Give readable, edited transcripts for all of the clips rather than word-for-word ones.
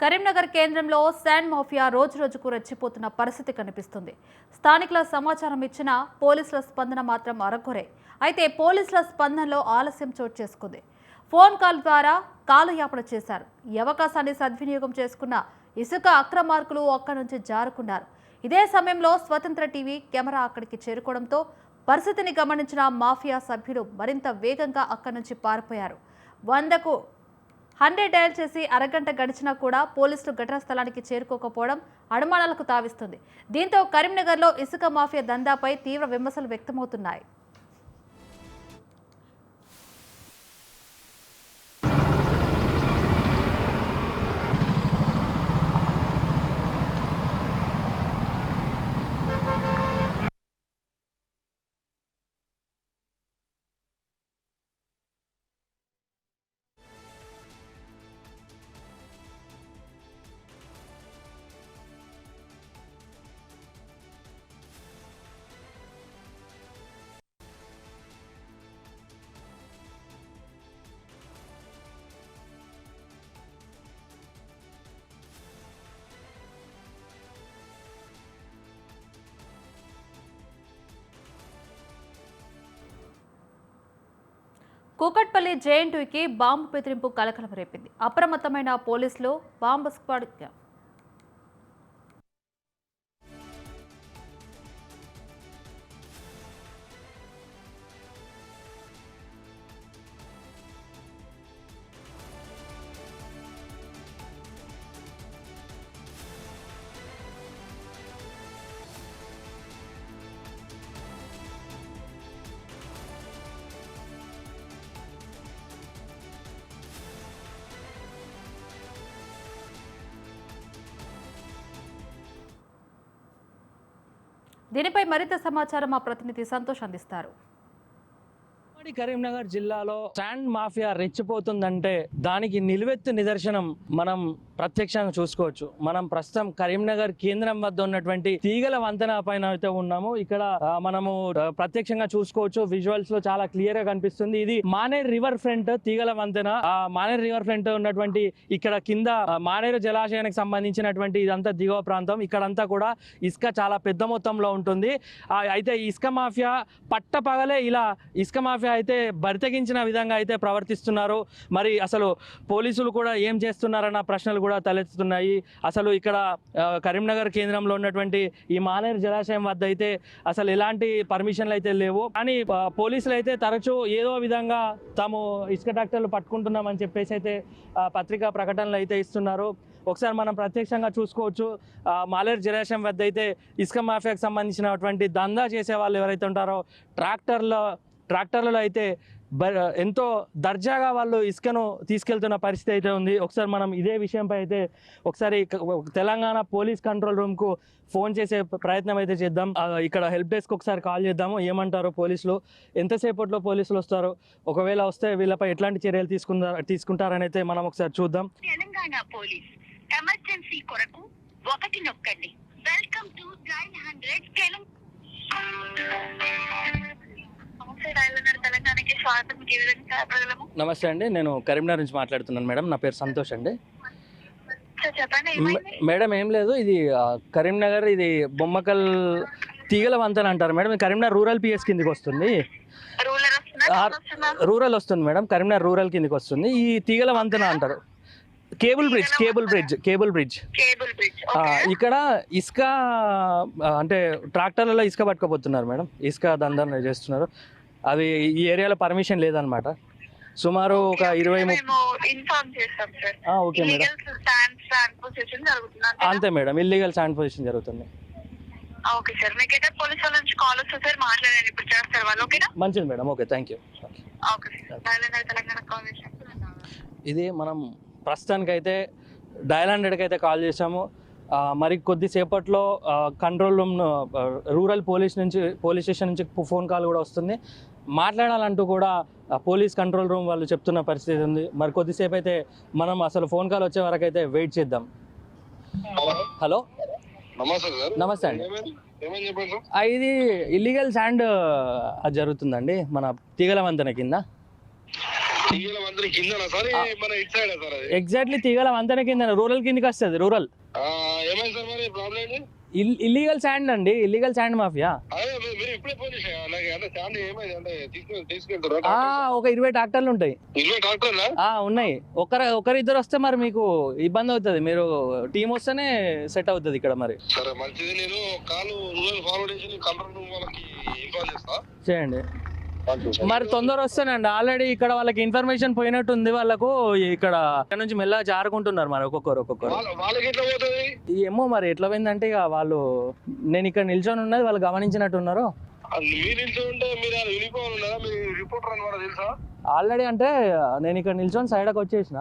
కరీంనగర్ కేంద్రంలో sand mafia రోజురోజుకు రెచ్చిపోతున్న పరిస్థితి కనిపిస్తుంది. స్థానికుల సమాచారం ఇచ్చిన పోలీసుల స్పందన మాత్రం అరకొరే. అయితే పోలీసుల స్పందనలో ఆలస్యం చోటు చేసుకుంది. ఫోన్ కాల్ ద్వారా కాలయాపన చేశారు. ఈ అవకాశాన్ని సద్వినియోగం చేసుకున్న ఇసుక అక్రమార్కులు అక్కడి నుంచి జారుకున్నారు. ఇదే సమయంలో స్వతంత్ర టీవీ కెమెరా అక్కడికి చేరుకోవడంతో పరిస్థితిని గమనించిన మాఫియా సభ్యులు మరింత వేగంగా అక్కడి నుంచి పారిపోయారు. 100 డయల్ చేసి అరగంట గడిచినా కూడా పోలీసులు ఘటనా స్థలానికి చేరుకోకపోవడం అనుమానాలకు తావిస్తుంది. దీంతో కరీంనగర్లో ఇసుక మాఫియా దందాపై తీవ్ర విమర్శలు వ్యక్తమవుతున్నాయి. కూకట్పల్లి జేఎన్టీయూకి బాంబు బెదిరింపు కలకలం రేపింది. అప్రమత్తమైన పోలీసులు బాంబు స్క్వాడ్ దీనిపై మరింత సమాచారం మా ప్రతినిధి సంతోష్ అందిస్తారు. కరీంనగర్ జిల్లాలో శాండ్ మాఫియా రెచ్చిపోతుందంటే దానికి నిలువెత్తు నిదర్శనం మనం ప్రత్యక్షంగా చూసుకోవచ్చు. మనం ప్రస్తుతం కరీంనగర్ కేంద్రం వద్ద ఉన్నటువంటి తీగల వంతెన పైన అయితే ఉన్నాము. ఇక్కడ మనము ప్రత్యక్షంగా చూసుకోవచ్చు. విజువల్స్ లో చాలా క్లియర్ గా కనిపిస్తుంది. ఇది మానేర్ రివర్ ఫ్రంట్ తీగల వంతెన. మానేర్ రివర్ ఫ్రంట్ ఉన్నటువంటి ఇక్కడ కింద మానేరు జలాశయానికి సంబంధించినటువంటి ఇదంతా దిగువ ప్రాంతం. ఇక్కడంతా కూడా ఇసుక చాలా పెద్ద మొత్తంలో ఉంటుంది. అయితే ఇసుక మాఫియా పట్టపగలే ఇలా ఇసుక మాఫియా అయితే బరితెగించిన విధంగా అయితే ప్రవర్తిస్తున్నారు. మరి అసలు పోలీసులు కూడా ఏం చేస్తున్నారన్న ప్రశ్నలు కూడా తలెత్తుతున్నాయి. అసలు ఇక్కడ కరీంనగర్ కేంద్రంలో ఉన్నటువంటి ఈ మానేరు జలాశయం వద్ద అయితే అసలు ఎలాంటి పర్మిషన్లు అయితే లేవు. కానీ పోలీసులు అయితే తరచూ ఏదో విధంగా తాము ఇసుక ట్రాక్టర్లు పట్టుకుంటున్నామని చెప్పేసి అయితే పత్రికా ప్రకటనలు అయితే ఇస్తున్నారు. ఒకసారి మనం ప్రత్యక్షంగా చూసుకోవచ్చు. మానేరు జలాశయం వద్ద అయితే ఇసుక మాఫియాకి సంబంధించినటువంటి దందా చేసే వాళ్ళు ఎవరైతే ఉంటారో ట్రాక్టర్లలో అయితే ఎంతో దర్జాగా వాళ్ళు ఇసుకను తీసుకెళ్తున్న పరిస్థితి అయితే ఉంది. ఒకసారి మనం ఇదే విషయంపై అయితే ఒకసారి తెలంగాణ పోలీస్ కంట్రోల్ రూమ్కు ఫోన్ చేసే ప్రయత్నం అయితే చేద్దాం. ఇక్కడ హెల్ప్ డెస్క్ ఒకసారి కాల్ చేద్దాము. ఏమంటారు పోలీసులు, ఎంతసేపట్లో పోలీసులు వస్తారు, ఒకవేళ వస్తే వీళ్ళపై ఎట్లాంటి చర్యలు తీసుకుంటారని అయితే మనం ఒకసారి చూద్దాం. తెలంగాణ పోలీస్ ఎమర్జెన్సీ కొరకు 1 నొక్కండి. వెల్కమ్ టు డైల్ 100 తెలంగాణకి స్వాగతం. నమస్తే అండి, నేను కరీంనగర్ నుంచి మాట్లాడుతున్నాను మేడం. నా పేరు సంతోష్ అండి. చెప్పండి. మేడం ఏం లేదు, ఇది కరీంనగర్, ఇది బొమ్మకల్ తీగల వంతెన అంటారు మేడం. కరీంనగర్ రూరల్ పిఎస్ కిందికి వస్తుంది. రూరల్ వస్తుంది మేడం, కరీంనగర్ రూరల్ కిందికి వస్తుంది. ఈ తీగల వంతెన అంటారు. Cable bridge. ఇక్కడ ఇసుక అంటే ట్రాక్టర్లలో ఇసుక పట్టుకోపోతున్నారు మేడం. ఇసుక దందా చేస్తున్నారు. అది ఈ ఏరియాలో పర్మిషన్ లేదనమాట. సుమారు ఒక 20-30. ఓకే మేడం, అంతే మేడం, ఇల్లీగల్ శాండ్ పొజిషన్ జరుగుతుంది. మంచిది మేడం, ఓకే, థ్యాంక్ యూ. ఇది మనం ప్రస్తుతానికైతే డయల్ 100కి అయితే కాల్ చేసాము. మరి కొద్దిసేపట్లో control room rural police station నుంచి ఫోన్ కాల్ కూడా వస్తుంది. మాట్లాడాలంటూ కూడా పోలీస్ కంట్రోల్ రూమ్ వాళ్ళు చెప్తున్న పరిస్థితి ఉంది. మరి కొద్దిసేపు అయితే మనం అసలు ఫోన్ కాల్ వచ్చే వరకు అయితే వెయిట్ చేద్దాం. హలో, నమస్తే అండి. ఇది ఇల్లీగల్ శాండ్ జరుగుతుందండి మన తీగల వంతెన కింద. తీగల వంతెన కిందనా సార్ మన ఇటు సైడ్ సార్ అది ఎగ్జాక్ట్లీ తీగల వంతెన కింద రూరల్ కిందకి వస్తుంది. రూరల్ ఏమైంది సార్ మరి ప్రాబ్లం ఏంటి? ఇల్లీగల్ శాండ్ అండి, ఇల్లీగల్ శాండ్ మాఫియా. అదే మీరు ఇప్పుడే ఫోన్ చేసా నాకు అంటే శాండ్ ఏమైంది అంటే తీసుకెళ్తారు ఒక 20 ట్రాక్టర్లు ఉంటాయి. 20 ట్రాక్టర్లా ఉన్నాయి. ఒకరిద్దరు వస్తే మరి మీకు ఇబ్బంది అవుతుంది. మీరు టీం వస్తేనే సెట్ అవుతుంది ఇక్కడ. మరి సరే మంచిది, నేను కాలు రూరల్ ఫార్వర్డ్ చేసి కంట్రోల్ వాళ్ళకి ఇన్ఫార్మ్ చేస్తా. చేయండి. మరి తొందర వస్తేనండి, ఆల్రెడీ ఇక్కడ వాళ్ళకి ఇన్ఫర్మేషన్ పోయినట్టుంది. వాళ్ళకు ఇక్కడ నుంచి మెల్లగా జారుకుంటున్నారు మరి ఒక్కొక్కరు. వాళ్ళకి ఎట్లా పోతుంది ఏమో మరి ఎట్లా పోయిందంటే ఇక వాళ్ళు, నేను ఇక్కడ నిల్చొని ఉన్నది వాళ్ళు గమనించినట్టున్నారు. మీరు నిల్చుంటే మీరు యూనిఫామ్ ఉన్నారా? మీరు రిపోర్టర్ అని కూడా తెలుసా? ఆల్రెడీ అంటే నేను ఇక్కడ నిల్చొని సైడ్కి వచ్చేసిన.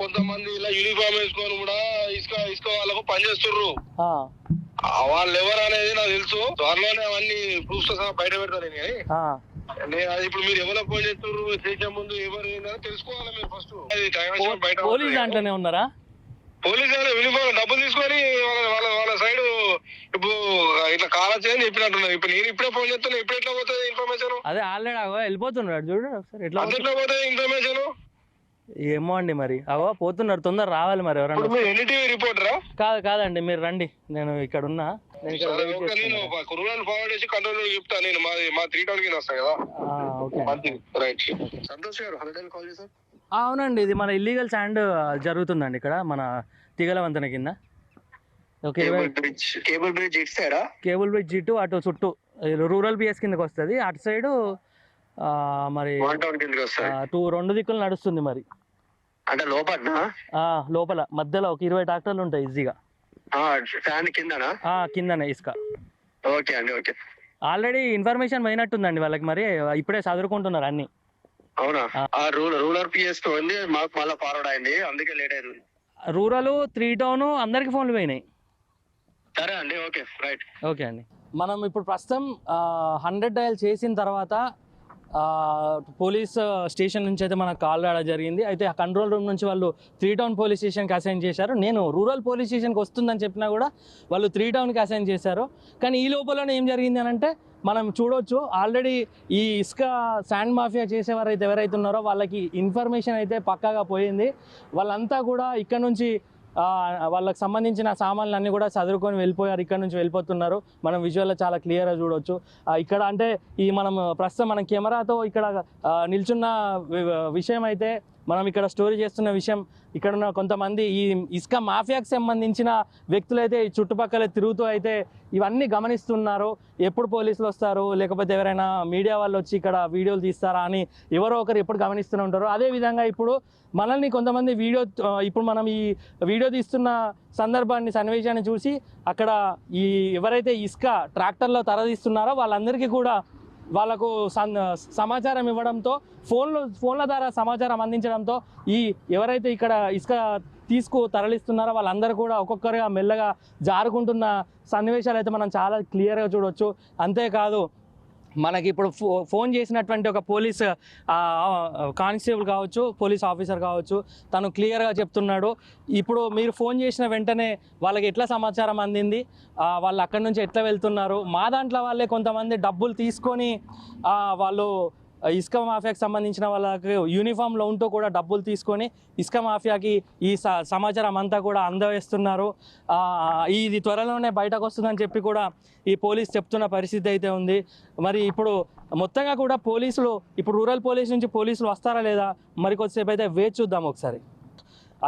కొంతమంది ఇలా యూనిఫామ్ వేసుకొని కూడా ఇసుక వాళ్ళకు పనిచేస్తుర్రు. వాళ్ళు ఎవరు అనేది నాకు తెలుసు. త్వరలోనే అవన్నీ ప్రూఫ్స్ బయట పెడతారు. నేను అది ఇప్పుడు మీరు ఎవరో ఫోన్ చేస్తున్నారు చేసే ముందు ఎవరు తెలుసుకోవాలి మీరు ఫస్ట్. పోలీస్ దాంట్లోనే ఉన్నారా? పోలీస్ యూనిఫామ్ డబ్బులు తీసుకొని వాళ్ళ సైడ్ ఇప్పుడు ఇట్లా కాలొచ్చేదని చెప్పినట్టున్నారు. ఇప్పుడు నేను ఇప్పుడే ఫోన్ చేస్తున్నా, ఇప్పుడు ఎట్లా పోతుంది ఇన్ఫర్మేషన్? అదే ఆల్రెడీ వెళ్ళిపోతున్నాడు చూడు ఒకసారి. ఎట్లా పోతుంది ఇన్ఫర్మేషన్? ఏమో అండి మరి పోతున్నారు, తొందర రావాలి మరి. ఎవరన్నా ఎన్టీవీ రిపోర్టరా? కాదండి, మీరు రండి, నేను ఇక్కడ ఉన్నా. నేను రూరల్ ఫార్వర్డ్ చేసి కంట్రోల్ చెప్తా. నేను మా 3 టౌన్ కి వస్తాను కదా. సంతోష్ గారు కాల్ చేశారు. అవునండి, ఇది మన ఇల్లీగల్ శాండ్ జరుగుతుందండి ఇక్కడ మన తీగల వంతెన కింద. కేబుల్ బ్రిడ్జ్ ఇటు సైడా? కేబుల్ బ్రిడ్జ్ ఇటు అటు చుట్టూ రూరల్ బిఎస్ కిందకి వస్తుంది. అటు సైడు మరి 2 దిక్కులు నడుస్తుంది మరి. అంటే లోపల మధ్యలో ఒక 20 ట్రాక్టర్లు ఉంటాయి ఈజీగా. కిందనే ఇసుక. ఓకే అండి, ఓకే. ఆల్రెడీ ఇన్ఫర్మేషన్ పోయినట్టుందండి వాళ్ళకి, మరి ఇప్పుడే చదువుకుంటున్నారు అన్ని. అవునా? రూరల్ పిఎస్ మాకు మళ్ళీ ఫార్వర్డ్ అయింది, అందుకే లేట్ అయింది. రూరల్ 3 టౌన్ అందరికి ఫోన్లు పోయినాయి. సరే అండి, ఓకే రైట్. ఓకే అండి. మనం ఇప్పుడు ప్రస్తుతం 100 డయల్ చేసిన తర్వాత పోలీస్ స్టేషన్ నుంచి అయితే మనకు కాల్ రావడం జరిగింది. అయితే ఆ కంట్రోల్ రూమ్ నుంచి వాళ్ళు 3 టౌన్ పోలీస్ స్టేషన్కి అసైన్ చేశారు. నేను రూరల్ పోలీస్ స్టేషన్కి వస్తుందని చెప్పినా కూడా వాళ్ళు 3 టౌన్కి అసైన్ చేశారు. కానీ ఈ లోపలనే ఏం జరిగింది అని అంటే మనం చూడొచ్చు, ఆల్రెడీ ఈ ఇసుక శాండ్ మాఫియా చేసేవారు అయితే ఎవరైతే ఉన్నారో వాళ్ళకి ఇన్ఫర్మేషన్ అయితే పక్కాగా పోయింది. వాళ్ళంతా కూడా ఇక్కడ నుంచి వాళ్ళకి సంబంధించిన సామాన్లు అన్నీ కూడా చదువుకొని వెళ్ళిపోయారు. ఇక్కడ నుంచి వెళ్ళిపోతున్నారు. మనం విజువల్లో చాలా క్లియర్గా చూడవచ్చు. ఇక్కడ అంటే మనం ప్రస్తుతం మనం కెమెరాతో ఇక్కడ నిల్చున్న విషయం అయితే మనం ఇక్కడ స్టోరీ చేస్తున్న విషయం, ఇక్కడ ఉన్న కొంతమంది ఈ ఇసుక మాఫియాకి సంబంధించిన వ్యక్తులు అయితే ఈ చుట్టుపక్కల తిరుగుతూ అయితే ఇవన్నీ గమనిస్తున్నారు. ఎప్పుడు పోలీసులు వస్తారు, లేకపోతే ఎవరైనా మీడియా వాళ్ళు వచ్చి ఇక్కడ వీడియోలు తీస్తారా అని ఎవరో ఒకరు ఎప్పుడు గమనిస్తూనే ఉంటారు. అదేవిధంగా ఇప్పుడు మనల్ని కొంతమంది ఇప్పుడు మనం ఈ వీడియో తీస్తున్న సందర్భాన్ని, సన్నివేశాన్ని చూసి అక్కడ ఈ ఎవరైతే ఇసుక ట్రాక్టర్లో తరలిస్తున్నారో వాళ్ళందరికీ కూడా వాళ్ళకు సమాచారం ఇవ్వడంతో, ఫోన్ల ద్వారా సమాచారం అందించడంతో ఈ ఎవరైతే ఇక్కడ ఇసుక తరలిస్తున్నారో వాళ్ళందరూ కూడా ఒక్కొక్కరుగా మెల్లగా జారుకుంటున్న సన్నివేశాలు అయితే మనం చాలా క్లియర్గా చూడవచ్చు. అంతేకాదు మనకి ఇప్పుడు ఫోన్ చేసినటువంటి ఒక పోలీస్ కానిస్టేబుల్ కావచ్చు, పోలీస్ ఆఫీసర్ కావచ్చు, తను క్లియర్గా చెప్తున్నాడు. ఇప్పుడు మీరు ఫోన్ చేసిన వెంటనే వాళ్ళకి ఎట్లా సమాచారం అందింది, వాళ్ళు అక్కడి నుంచి ఎట్లా వెళ్తున్నారు, మా దాంట్లో వాళ్ళే కొంతమంది డబ్బులు తీసుకొని వాళ్ళు ఇసుక మాఫియాకి సంబంధించిన వాళ్ళకి యూనిఫామ్లో ఉంటూ కూడా డబ్బులు తీసుకొని ఇసుక మాఫియాకి ఈ సమాచారం అంతా కూడా అందవేస్తున్నారు. ఇది త్వరలోనే బయటకు వస్తుందని చెప్పి కూడా ఈ పోలీస్ చెప్తున్న పరిస్థితి అయితే ఉంది. మరి ఇప్పుడు మొత్తంగా కూడా పోలీసులు, ఇప్పుడు రూరల్ పోలీస్ నుంచి పోలీసులు వస్తారా లేదా మరి కొద్దిసేపు అయితే వేచి చూద్దాం ఒకసారి.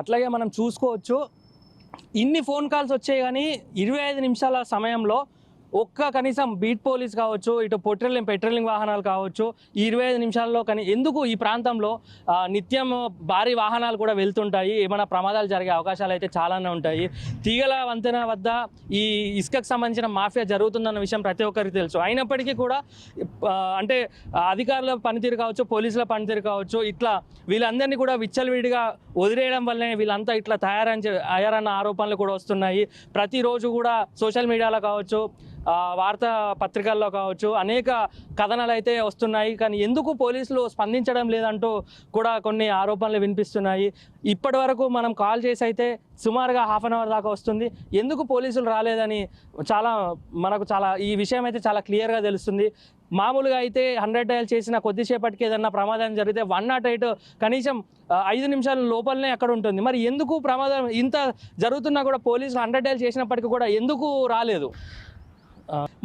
అట్లాగే మనం చూసుకోవచ్చు, ఇన్ని ఫోన్ కాల్స్ వచ్చాయి కానీ 25 నిమిషాల సమయంలో కనీసం బీట్ పోలీస్ కావచ్చు, ఇటు పెట్రోలింగ్ వాహనాలు కావచ్చు, ఈ 25 నిమిషాల్లో ఎందుకు ఈ ప్రాంతంలో నిత్యం భారీ వాహనాలు కూడా వెళ్తుంటాయి, ఏమైనా ప్రమాదాలు జరిగే అవకాశాలు అయితే చాలానే ఉంటాయి. తీగల వంతెన వద్ద ఈ ఇసుకకు సంబంధించిన మాఫియా జరుగుతుందన్న విషయం ప్రతి ఒక్కరికి తెలుసు. అయినప్పటికీ కూడా అంటే అధికారుల పనితీరు కావచ్చు, పోలీసుల పనితీరు కావచ్చు, ఇట్లా వీళ్ళందరినీ కూడా విచ్చలవిడిగా వదిలేయడం వల్లనే వీళ్ళంతా ఇట్లా అయ్యారన్న ఆరోపణలు కూడా వస్తున్నాయి. ప్రతిరోజు కూడా సోషల్ మీడియాలో కావచ్చు, వార్తా పత్రికల్లో కావచ్చు అనేక కథనాలు అయితే వస్తున్నాయి. కానీ ఎందుకు పోలీసులు స్పందించడం లేదంటూ కూడా కొన్ని ఆరోపణలు వినిపిస్తున్నాయి. ఇప్పటి వరకు మనం కాల్ చేసి అయితే సుమారుగా హాఫ్ అన్ అవర్ దాకా వస్తుంది. ఎందుకు పోలీసులు రాలేదని మనకు ఈ విషయం అయితే చాలా క్లియర్గా తెలుస్తుంది. మామూలుగా అయితే 100 డయల్ చేసిన కొద్దిసేపటికి ఏదన్నా ప్రమాదం జరిగితే 108 కనీసం 5 నిమిషాల లోపలనే అక్కడ ఉంటుంది. మరి ఎందుకు ప్రమాదం ఇంత జరుగుతున్నా కూడా పోలీసులు 100 డయల్ చేసినప్పటికీ కూడా ఎందుకు రాలేదు?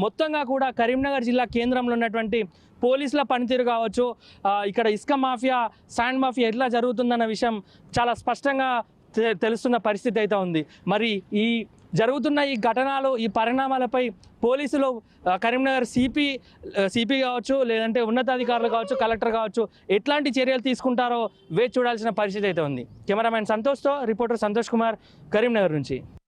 మొత్తంగా కూడా కరీంనగర్ జిల్లా కేంద్రంలో ఉన్నటువంటి పోలీసుల పనితీరు కావచ్చు, ఇక్కడ ఇసుక మాఫియా, శాండ్ మాఫియా ఎట్లా జరుగుతుందన్న విషయం చాలా స్పష్టంగా తెలుస్తున్న పరిస్థితి అయితే ఉంది. మరి ఈ జరుగుతున్న ఈ ఘటనలు, ఈ పరిణామాలపై పోలీసులు కరీంనగర్ సిపి కావచ్చు, లేదంటే ఉన్నతాధికారులు కావచ్చు, కలెక్టర్ కావచ్చు ఎట్లాంటి చర్యలు తీసుకుంటారో వేచి చూడాల్సిన పరిస్థితి అయితే ఉంది. కెమెరామెన్ సంతోష్తో రిపోర్టర్ సంతోష్ కుమార్, కరీంనగర్ నుంచి.